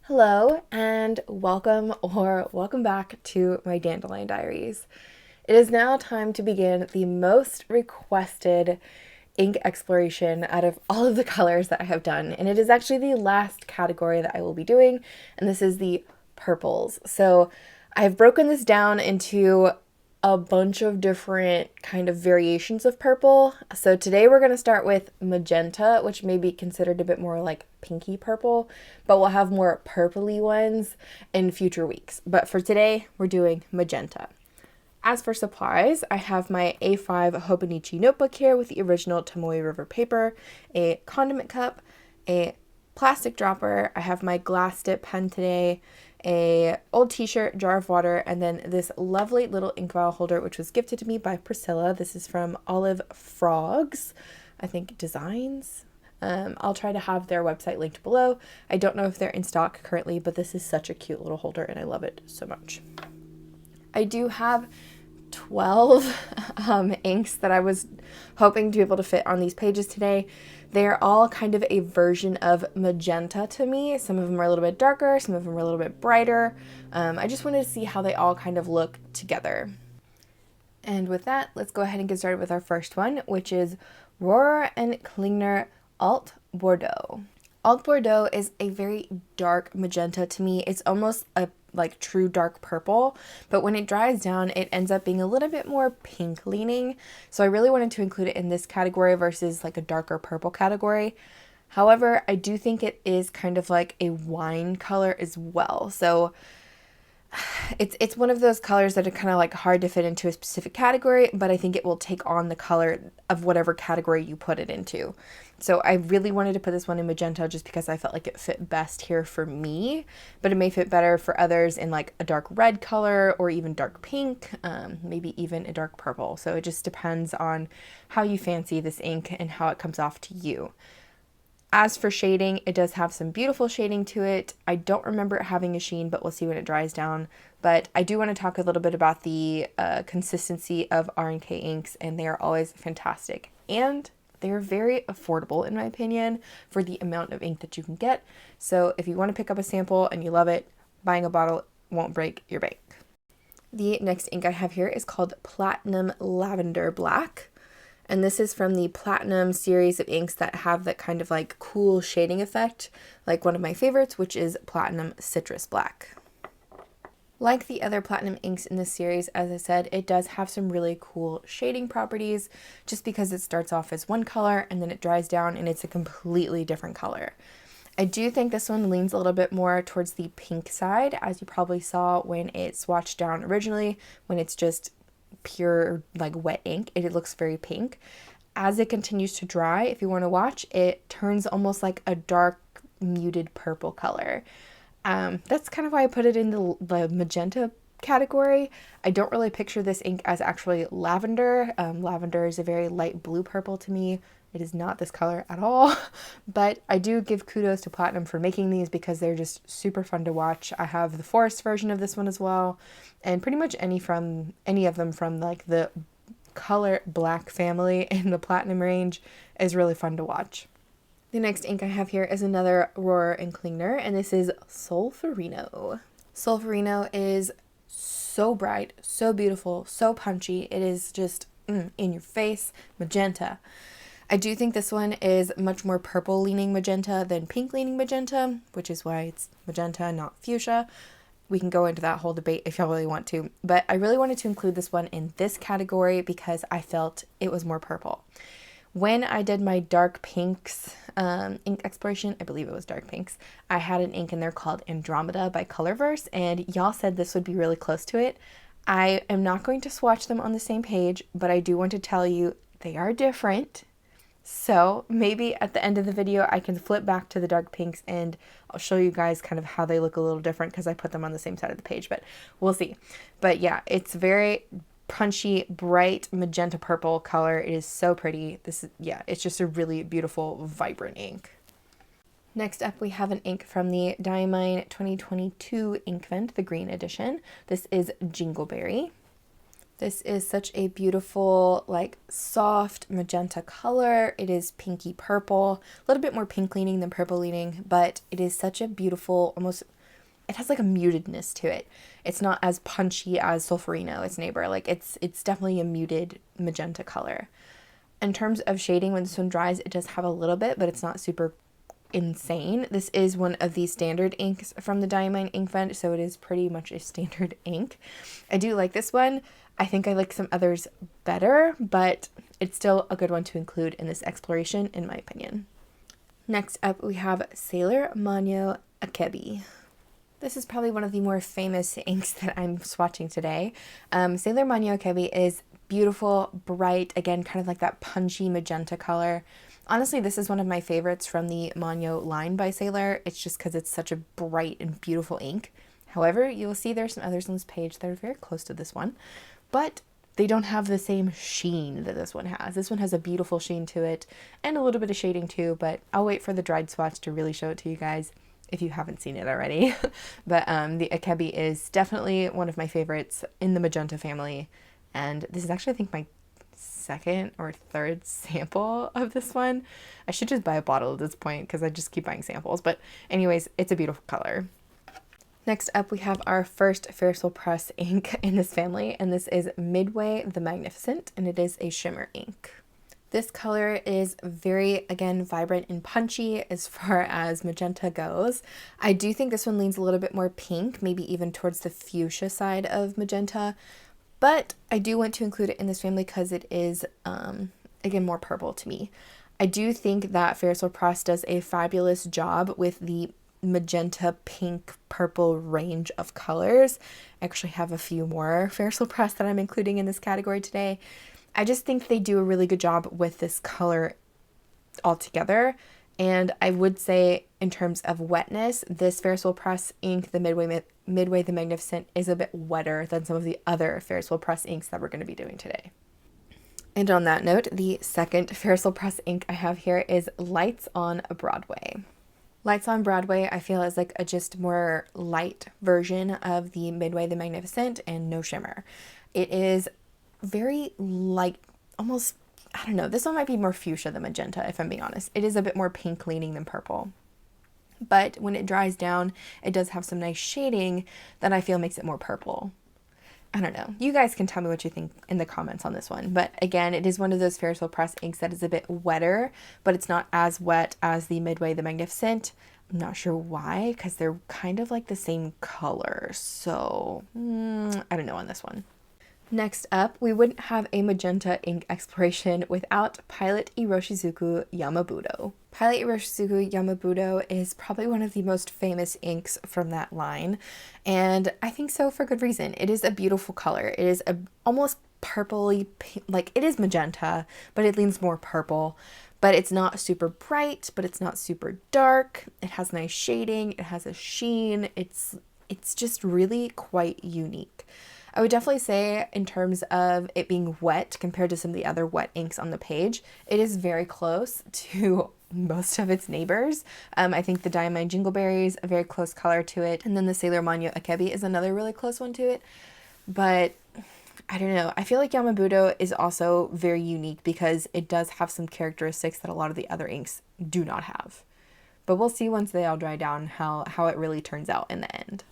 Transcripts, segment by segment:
Hello and welcome back to my Dandelion Diaries. It is now time to begin the most requested ink exploration out of all of the colors that I have done, and it is actually the last category that I will be doing, and this is the purples. So I've broken this down into a bunch of different kind of variations of purple. So today we're going to start with magenta, which may be considered a bit more like pinky purple, but we'll have more purpley ones in future weeks. But for today, we're doing magenta. As for supplies, I have my A5 𝗏𝗏𝗏𝗏𝗏 notebook here with the original Tomoe River paper, a condiment cup, a plastic dropper. I have my glass dip pen today, a old t-shirt, jar of water, and then this lovely little ink vial holder, which was gifted to me by Priscilla. This is from Olive Frogs, I think, Designs. I'll try to have their website linked below. I don't know if they're in stock currently, but this is such a cute little holder and I love it so much. I do have 12 inks that I was hoping to be able to fit on these pages today. They're all kind of a version of magenta to me. Some of them are a little bit darker, some of them are a little bit brighter. I just wanted to see how they all kind of look together. And with that, let's go ahead and get started with our first one, which is Rohrer and Klingner Alt Bordeaux. Alt Bordeaux is a very dark magenta to me. It's almost a like true dark purple, but when it dries down, it ends up being a little bit more pink leaning. So I really wanted to include it in this category versus like a darker purple category. However, I do think it is kind of like a wine color as well. So it's one of those colors that are kind of like hard to fit into a specific category, but I think it will take on the color of whatever category you put it into. So I really wanted to put this one in magenta just because I felt like it fit best here for me, but it may fit better for others in like a dark red color or even dark pink, maybe even a dark purple. So it just depends on how you fancy this ink and how it comes off to you. As for shading, it does have some beautiful shading to it. I don't remember it having a sheen, but we'll see when it dries down. But I do want to talk a little bit about the consistency of R&K inks, and they are always fantastic. And they're very affordable, in my opinion, for the amount of ink that you can get. So if you want to pick up a sample and you love it, buying a bottle won't break your bank. The next ink I have here is called Platinum Lavender Black. And this is from the Platinum series of inks that have that kind of like cool shading effect, like one of my favorites, which is Platinum Citrus Black. Like the other Platinum inks in this series, as I said, it does have some really cool shading properties just because it starts off as one color and then it dries down and it's a completely different color. I do think this one leans a little bit more towards the pink side, as you probably saw when it swatched down originally, when it's just pure like wet ink. It looks very pink. As it continues to dry, if you want to watch, it turns almost like a dark muted purple color. That's kind of why I put it in the magenta category. I don't really picture this ink as actually lavender. Lavender is a very light blue purple to me. It is not this color at all, but I do give kudos to Platinum for making these because they're just super fun to watch. I have the forest version of this one as well, and pretty much any of them from like the color black family in the Platinum range is really fun to watch. The next ink I have here is another Rohrer and Klingner, and this is Solferino. Solferino is so bright, so beautiful, so punchy. It is just in your face, magenta. I do think this one is much more purple leaning magenta than pink leaning magenta, which is why it's magenta, not fuchsia. We can go into that whole debate if y'all really want to, but I really wanted to include this one in this category because I felt it was more purple. When I did my dark pinks ink exploration, I believe it was dark pinks, I had an ink in there called Andromeda by Colorverse, and y'all said this would be really close to it. I am not going to swatch them on the same page, but I do want to tell you they are different. So maybe at the end of the video, I can flip back to the dark pinks and I'll show you guys kind of how they look a little different because I put them on the same side of the page, but we'll see. But yeah, it's very punchy, bright magenta purple color. It is so pretty. It's just a really beautiful, vibrant ink. Next up, we have an ink from the Diamine 2022 Inkvent, the green edition. This is Jingleberry. This is such a beautiful, like, soft magenta color. It is pinky purple, a little bit more pink leaning than purple leaning, but it is such a beautiful, almost, it has like a mutedness to it. It's not as punchy as Solferino, its neighbor. Like, it's definitely a muted magenta color. In terms of shading, when this one dries, it does have a little bit, but it's not super insane. This is one of the standard inks from the Diamine Inkvent, so it is pretty much a standard ink. I do like this one. I think I like some others better, but it's still a good one to include in this exploration, in my opinion. Next up, we have Sailor Manyo Akebi. This is probably one of the more famous inks that I'm swatching today. Sailor Manyo Akebi is beautiful, bright, again, kind of like that punchy magenta color. Honestly, this is one of my favorites from the Manyo line by Sailor. It's just because it's such a bright and beautiful ink. However, you'll see there's some others on this page that are very close to this one, but they don't have the same sheen that this one has. This one has a beautiful sheen to it and a little bit of shading too, but I'll wait for the dried swatch to really show it to you guys if you haven't seen it already. But the Akebi is definitely one of my favorites in the magenta family, and this is actually, I think, my second or third sample of this one. I should just buy a bottle at this point because I just keep buying samples, but anyways, it's a beautiful color. Next up, we have our first Ferris Press ink in this family, and this is Midway the Magnificent, and it is a shimmer ink. This color is very, again, vibrant and punchy as far as magenta goes. I do think this one leans a little bit more pink, maybe even towards the fuchsia side of magenta, but I do want to include it in this family because it is, again, more purple to me. I do think that Ferris Press does a fabulous job with the magenta, pink, purple range of colors. I actually have a few more Ferris Press that I'm including in this category today. I just think they do a really good job with this color altogether. And I would say, in terms of wetness, this Ferris Press ink, the Midway the Magnificent, is a bit wetter than some of the other Ferris Press inks that we're going to be doing today. And on that note, the second Ferris Press ink I have here is Lights on Broadway. Lights on Broadway, I feel, is like a just more light version of the Midway the Magnificent and no shimmer. It is very light, almost, I don't know, this one might be more fuchsia than magenta, if I'm being honest. It is a bit more pink leaning than purple. But when it dries down, it does have some nice shading that I feel makes it more purple. I don't know. You guys can tell me what you think in the comments on this one. But again, it is one of those Ferris Press inks that is a bit wetter, but it's not as wet as the Midway the Magnificent. I'm not sure why, because they're kind of like the same color. So, I don't know on this one. Next up, we wouldn't have a magenta ink exploration without Pilot Iroshizuku Yama Budo. Pilot Iroshizuku Yama Budo is probably one of the most famous inks from that line, and I think so for good reason. It is a beautiful color. It is a almost purpley, like, it is magenta, but it leans more purple. But it's not super bright, but it's not super dark. It has nice shading. It has a sheen. It's just really quite unique. I would definitely say, in terms of it being wet compared to some of the other wet inks on the page, it is very close to most of its neighbors. I think the Diamine Jingle is a very close color to it, and then the Sailor Manyo Akebi is another really close one to it. But I don't know. I feel like Yama Budo is also very unique because it does have some characteristics that a lot of the other inks do not have. But we'll see once they all dry down how it really turns out in the end.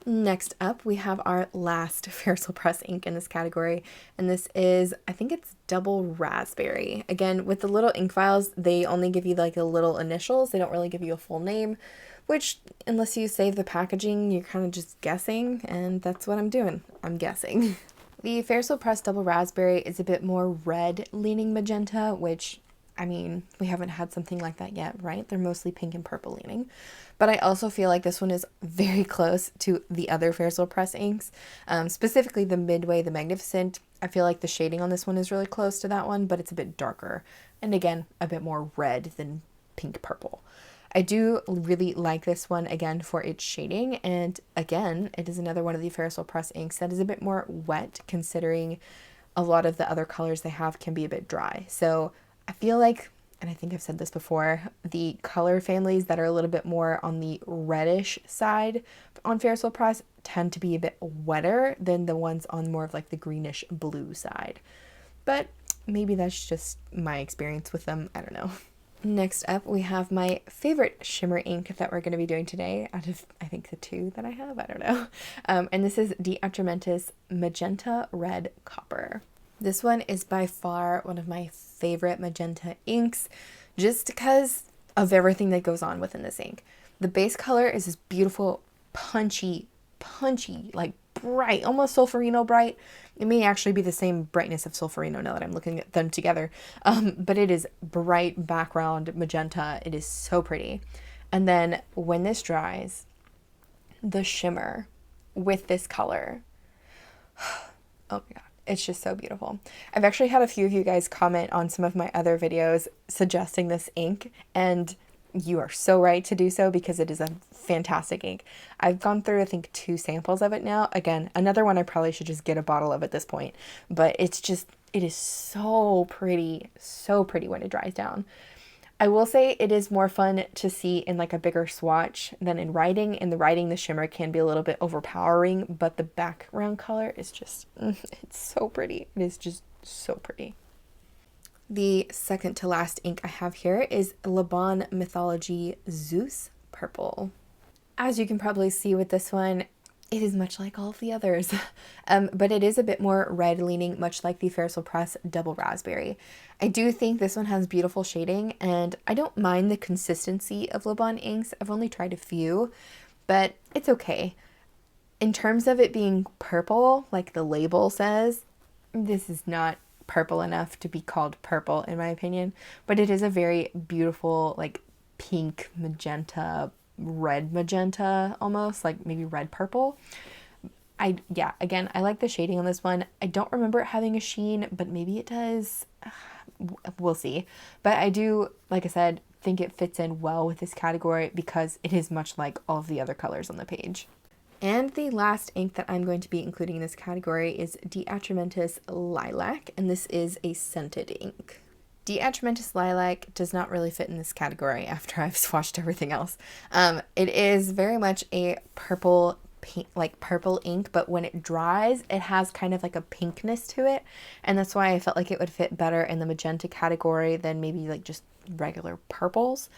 Next up, we have our last Ferris Press ink in this category, and this is, I think it's Double Raspberry. Again, with the little ink files, they only give you like the little initials. They don't really give you a full name, which, unless you save the packaging, you're kind of just guessing, and that's what I'm doing. I'm guessing. The Ferris Press Double Raspberry is a bit more red-leaning magenta, which, I mean, we haven't had something like that yet, right? They're mostly pink and purple leaning. But I also feel like this one is very close to the other Ferris Press inks, specifically the Midway the Magnificent. I feel like the shading on this one is really close to that one, but it's a bit darker. And again, a bit more red than pink purple. I do really like this one, again, for its shading. And again, it is another one of the Ferris Press inks that is a bit more wet, considering a lot of the other colors they have can be a bit dry. So I feel like and I think I've said this before, the color families that are a little bit more on the reddish side on Ferris Wheel Press tend to be a bit wetter than the ones on more of like the greenish blue side. But maybe that's just my experience with them. I don't know. Next up, we have my favorite shimmer ink that we're going to be doing today out of, I think, the two that I have. I don't know. And this is DeAtramentis Magenta Red Copper. This one is by far one of my favorite magenta inks just because of everything that goes on within this ink. The base color is this beautiful, punchy, like bright, almost Solferino bright. It may actually be the same brightness of Solferino now that I'm looking at them together. But it is bright background magenta. It is so pretty. And then when this dries, the shimmer with this color, oh my God, it's just so beautiful. I've actually had a few of you guys comment on some of my other videos suggesting this ink, and you are so right to do so because it is a fantastic ink. I've gone through, I think, 2 samples of it now. Again, another one I probably should just get a bottle of at this point, but it's just, it is so pretty when it dries down. I will say it is more fun to see in like a bigger swatch than in writing. In the writing, the shimmer can be a little bit overpowering, but the background color is just, it's so pretty. It is just so pretty. The second to last ink I have here is Laban Mythology Zeus Purple. As you can probably see with this one, it is much like all of the others, but it is a bit more red leaning, much like the Ferris Wheel Press Double Raspberry. I do think this one has beautiful shading, and I don't mind the consistency of Laban inks. I've only tried a few, but it's okay. In terms of it being purple, like the label says, this is not purple enough to be called purple in my opinion, but it is a very beautiful like pink magenta, red magenta, almost like maybe red purple. Again, I like the shading on this one. I don't remember it having a sheen, but maybe it does. We'll see. But I do, like I said, think it fits in well with this category because it is much like all of the other colors on the page. And the last ink that I'm going to be including in this category is DeAtramentis Lilac, and this is a scented ink. DeAtramentis Lilac does not really fit in this category after I've swatched everything else. It is very much a purple pink, like purple ink, but when it dries, it has kind of like a pinkness to it, and that's why I felt like it would fit better in the magenta category than maybe like just regular purples.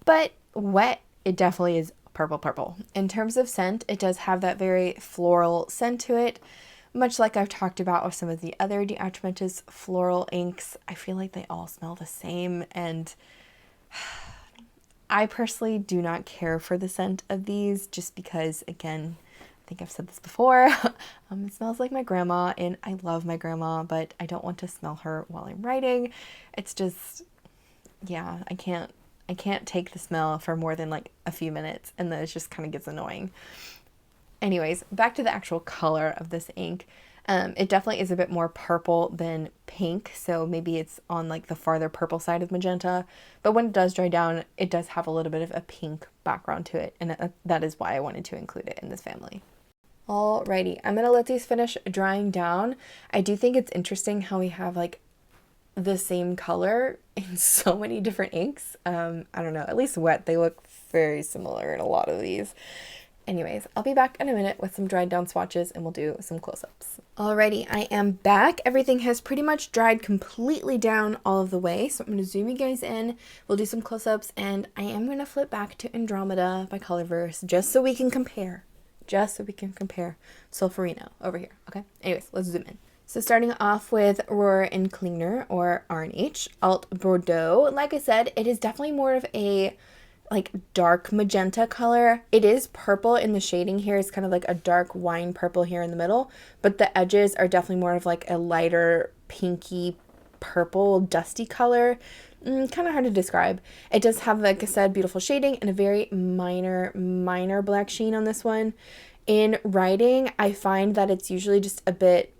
But wet, it definitely is purple. In terms of scent, it does have that very floral scent to it, much like I've talked about with some of the other DeAtramentis floral inks. I feel like they all smell the same, and I personally do not care for the scent of these just because, again, I think I've said this before, it smells like my grandma, and I love my grandma, but I don't want to smell her while I'm writing. It's just, yeah, I can't take the smell for more than like a few minutes, and then it just kind of gets annoying. Anyways, back to the actual color of this ink. It definitely is a bit more purple than pink, so maybe it's on like the farther purple side of magenta, but when it does dry down, it does have a little bit of a pink background to it, and that is why I wanted to include it in this family. Alrighty, I'm gonna let these finish drying down. I do think it's interesting how we have like the same color in so many different inks. I don't know, at least wet, they look very similar in a lot of these. Anyways, I'll be back in a minute with some dried down swatches and we'll do some close-ups. Alrighty, I am back. Everything has pretty much dried completely down all of the way, so I'm going to zoom you guys in. We'll do some close-ups, and I am going to flip back to Andromeda by Colorverse just so we can compare. Solferino over here, okay? Anyways, let's zoom in. So starting off with Rohrer and Klingner, or R&H, Alt Bordeaux. Like I said, it is definitely more of a like dark magenta color. It is purple in the shading here. It's kind of like a dark wine purple here in the middle, but the edges are definitely more of like a lighter pinky purple dusty color. Kind of hard to describe. It does have, like I said, beautiful shading and a very minor black sheen on this one. In writing, I find that it's usually just a bit,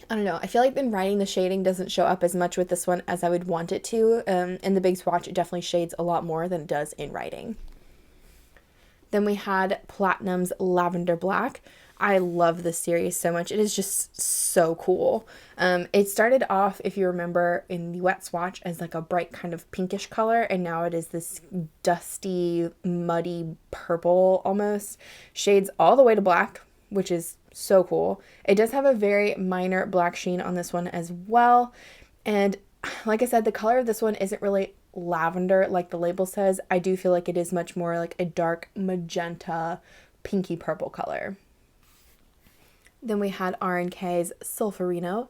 I don't know, I feel like in writing the shading doesn't show up as much with this one as I would want it to. In the big swatch, it definitely shades a lot more than it does in writing. Then we had Platinum's Lavender Black. I love this series so much. It is just so cool. It started off, if you remember, in the wet swatch as like a bright kind of pinkish color, and now it is this dusty, muddy purple almost. Shades all the way to black, which is so cool. It does have a very minor black sheen on this one as well. And like I said, the color of this one isn't really lavender like the label says. I do feel like it is much more like a dark magenta, pinky purple color. Then we had R&K's Solferino.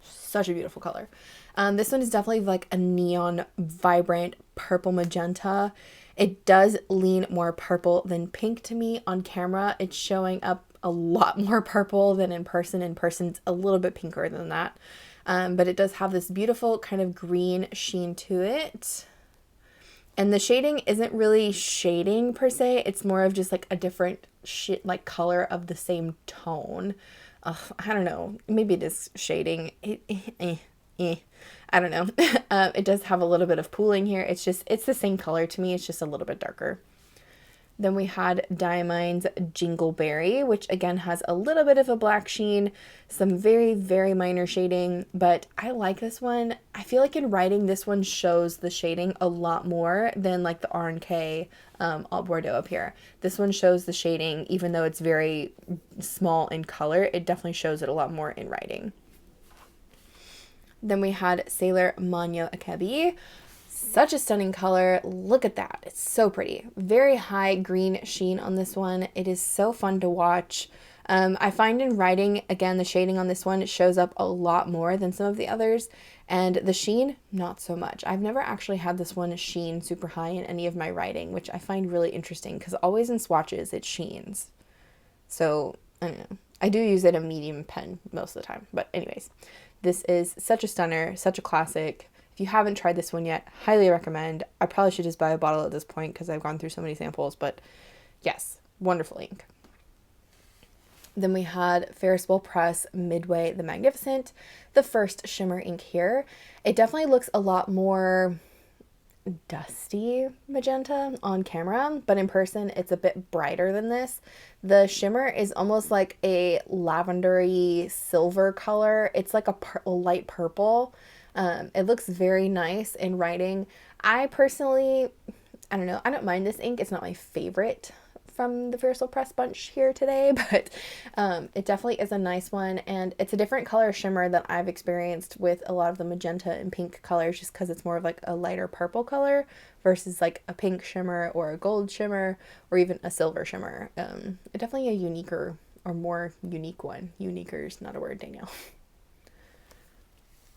Such a beautiful color. This one is definitely like a neon, vibrant purple magenta. It does lean more purple than pink to me on camera. It's showing up a lot more purple than in person. In person, it's a little bit pinker than that. But it does have this beautiful kind of green sheen to it. And the shading isn't really shading per se. It's more of just like a different like color of the same tone. I don't know. Maybe it is shading. I don't know. It does have a little bit of pooling here. It's the same color to me. It's just a little bit darker. Then we had Diamine's Jingleberry, which again has a little bit of a black sheen, some very, very minor shading, but I like this one. I feel like in writing, this one shows the shading a lot more than like the R&K Bordeaux up here. This one shows the shading, even though it's very small in color, it definitely shows it a lot more in writing. Then we had Sailor Manyo Akebi. Such a stunning color. Look at that. It's so pretty. Very high green sheen on this one. It is so fun to watch. I find in writing, again, the shading on this one, it shows up a lot more than some of the others. And the sheen, not so much. I've never actually had this one sheen super high in any of my writing, which I find really interesting because always in swatches, it sheens. So, I don't know. I do use it a medium pen most of the time. But anyways, this is such a stunner, such a classic. If you haven't tried this one yet, highly recommend. I probably should just buy a bottle at this point because I've gone through so many samples, but yes, wonderful ink. Then we had Ferris Press Midway the Magnificent, the first shimmer ink here. It definitely looks a lot more dusty magenta on camera, but in person it's a bit brighter than this. The shimmer is almost like a lavendery silver color. It's like a light purple. It looks very nice in writing. I personally, I don't know, I don't mind this ink. It's not my favorite from the Ferris Press bunch here today, but it definitely is a nice one, and it's a different color shimmer that I've experienced with a lot of the magenta and pink colors, just because it's more of like a lighter purple color versus like a pink shimmer or a gold shimmer or even a silver shimmer. Definitely a uniquer or more unique one. Uniquer is not a word, Danielle.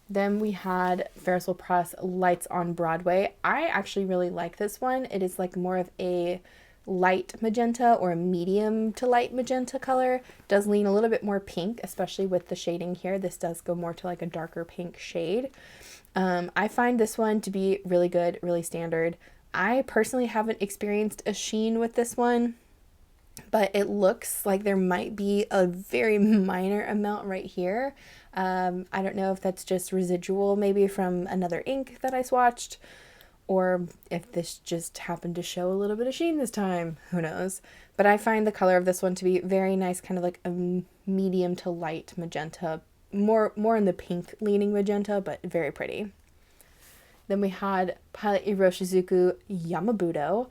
Then we had Ferris Press Lights on Broadway. I actually really like this one. It is like more of a light magenta or a medium to light magenta color. Does lean a little bit more pink, especially with the shading here. This does go more to like a darker pink shade. I find this one to be really good, really standard. I personally haven't experienced a sheen with this one, but it looks like there might be a very minor amount right here. I don't know if that's just residual maybe from another ink that I swatched, or if this just happened to show a little bit of sheen this time. Who knows? But I find the color of this one to be very nice, kind of like a medium to light magenta, more in the pink leaning magenta, but very pretty. Then we had Pilot Iroshizuku Yama Budo.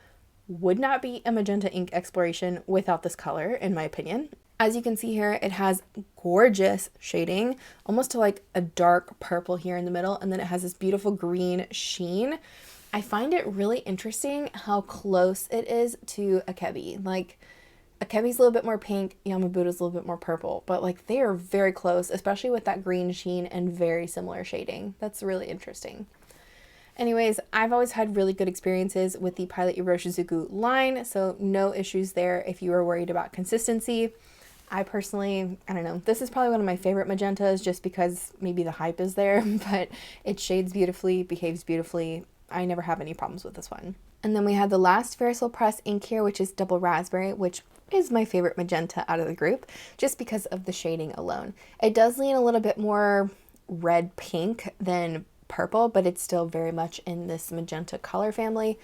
Would not be a magenta ink exploration without this color, in my opinion. As you can see here, it has gorgeous shading, almost to like a dark purple here in the middle, and then it has this beautiful green sheen. I find it really interesting how close it is to Akebi. Like, Akebi's a little bit more pink, Yama Budo's a little bit more purple, but like they are very close, especially with that green sheen and very similar shading. That's really interesting. Anyways, I've always had really good experiences with the Pilot Iroshizuku line, so no issues there if you are worried about consistency. I personally, I don't know, this is probably one of my favorite magentas just because maybe the hype is there, but it shades beautifully, behaves beautifully. I never have any problems with this one. And then we had the last Ferris Press ink here, which is Double Raspberry, which is my favorite magenta out of the group, just because of the shading alone. It does lean a little bit more red pink than purple, but it's still very much in this magenta color family.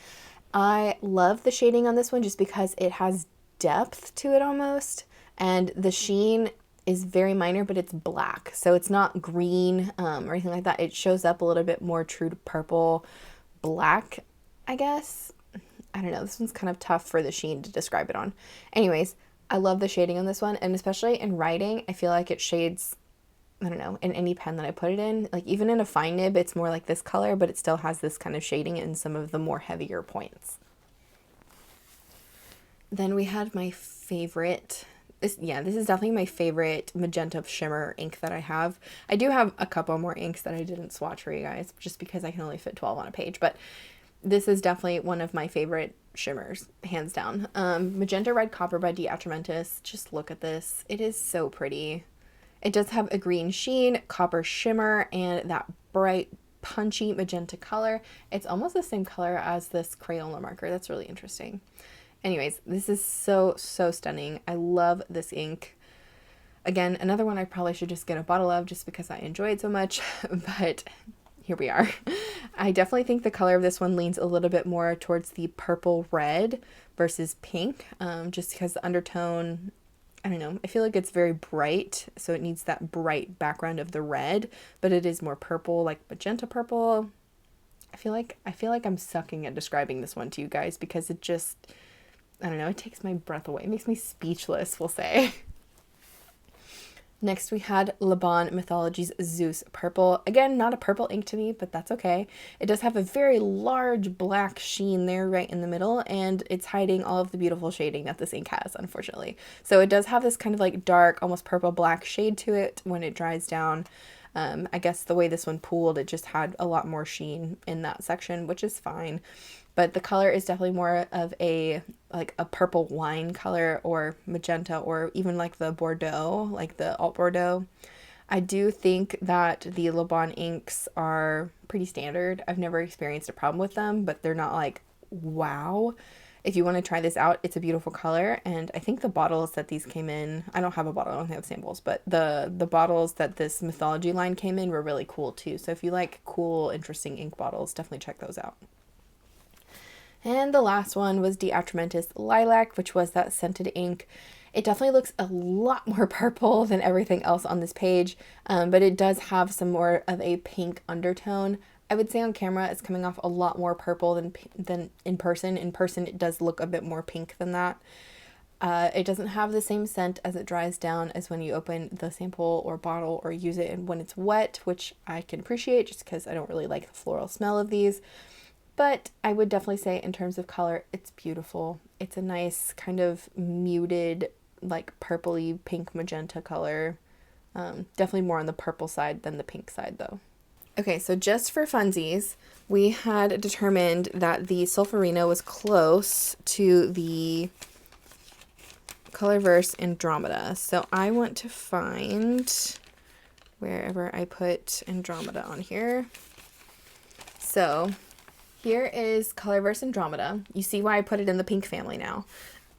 I love the shading on this one just because it has depth to it almost, And the sheen is very minor, but it's black. So it's not green or anything like that. It shows up a little bit more true to purple black, I guess. I don't know. This one's kind of tough for the sheen to describe it on. Anyways, I love the shading on this one. And especially in writing, I feel like it shades, I don't know, in any pen that I put it in. Like even in a fine nib, it's more like this color, but it still has this kind of shading in some of the more heavier points. Then we had my favorite, this is definitely my favorite magenta shimmer ink that I have. I do have a couple more inks that I didn't swatch for you guys just because I can only fit 12 on a page, but this is definitely one of my favorite shimmers, hands down. Magenta Red Copper by DeAtramentis. Just look at this. It is so pretty. It does have a green sheen, copper shimmer, and that bright, punchy magenta color. It's almost the same color as this Crayola marker. That's really interesting. Anyways, this is so stunning. I love this ink. Again, another one I probably should just get a bottle of just because I enjoy it so much, but here we are. I definitely think the color of this one leans a little bit more towards the purple red versus pink, just because the undertone, I don't know, I feel like it's very bright, so it needs that bright background of the red, but it is more purple, like magenta purple. I feel like I'm sucking at describing this one to you guys because it just, I don't know, it takes my breath away. It makes me speechless, we'll say. Next we had Laban Mythology's Zeus Purple. Again, not a purple ink to me, but that's okay. It does have a very large black sheen there right in the middle, and it's hiding all of the beautiful shading that this ink has, unfortunately. So it does have this kind of like dark, almost purple black shade to it when it dries down. I guess the way this one pooled, it just had a lot more sheen in that section, which is fine. But the color is definitely more of a purple wine color or magenta or even like the Bordeaux, like the alt Bordeaux. I do think that the Laban inks are pretty standard. I've never experienced a problem with them, but they're not like, wow. If you want to try this out, it's a beautiful color. And I think the bottles that these came in, I don't have a bottle, I don't have samples, but the bottles that this Mythology line came in were really cool too. So if you like cool, interesting ink bottles, definitely check those out. And the last one was DeAtramentis Lilac, which was that scented ink. It definitely looks a lot more purple than everything else on this page, but it does have some more of a pink undertone. I would say on camera it's coming off a lot more purple than in person. In person it does look a bit more pink than that. It doesn't have the same scent as it dries down as when you open the sample or bottle or use it when it's wet, which I can appreciate just because I don't really like the floral smell of these. But I would definitely say in terms of color, it's beautiful. It's a nice kind of muted, like purpley pink magenta color. Definitely more on the purple side than the pink side though. Okay, so just for funsies, we had determined that the Solferino was close to the Colorverse Andromeda. So I want to find wherever I put Andromeda on here. So here is Colorverse Andromeda. You see why I put it in the pink family now.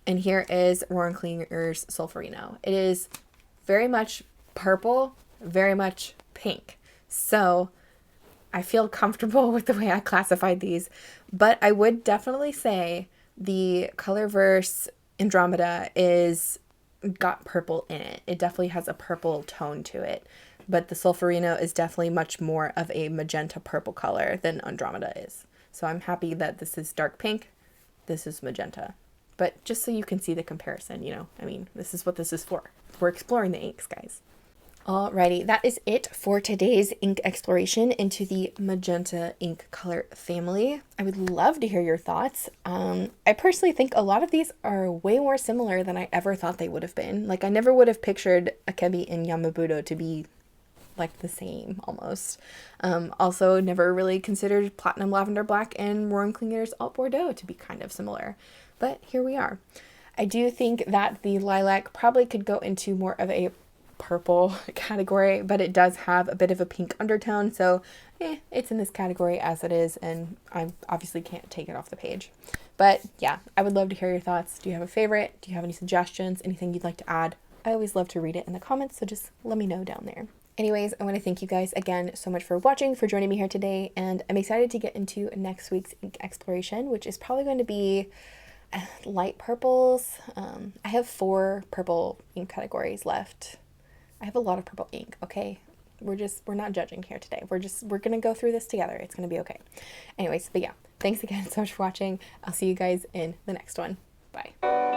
And here is Klingner's Solferino. It is very much purple, very much pink. So I feel comfortable with the way I classified these, but I would definitely say the Colorverse Andromeda got purple in it. It definitely has a purple tone to it, but the Solferino is definitely much more of a magenta purple color than Andromeda is. So I'm happy that this is dark pink, this is magenta. But just so you can see the comparison, you know, I mean, this is what this is for. We're exploring the inks, guys. Alrighty, that is it for today's ink exploration into the magenta ink color family. I would love to hear your thoughts. I personally think a lot of these are way more similar than I ever thought they would have been. Like, I never would have pictured Akebi and Yama Budo to be like the same almost. Also never really considered Platinum Lavender Black and Klingner's Alt Bordeaux to be kind of similar, but here we are. I do think that the Lilac probably could go into more of a purple category, but it does have a bit of a pink undertone, so it's in this category as it is, and I obviously can't take it off the page. But yeah, I would love to hear your thoughts. Do you have a favorite? Do you have any suggestions? Anything you'd like to add? I always love to read it in the comments, so just let me know down there. Anyways, I want to thank you guys again so much for watching, for joining me here today, and I'm excited to get into next week's ink exploration, which is probably going to be light purples. I have 4 purple ink categories left. I have a lot of purple ink, okay? We're not judging here today. We're gonna go through this together. It's gonna be okay. Anyways, but yeah, thanks again so much for watching. I'll see you guys in the next one. Bye.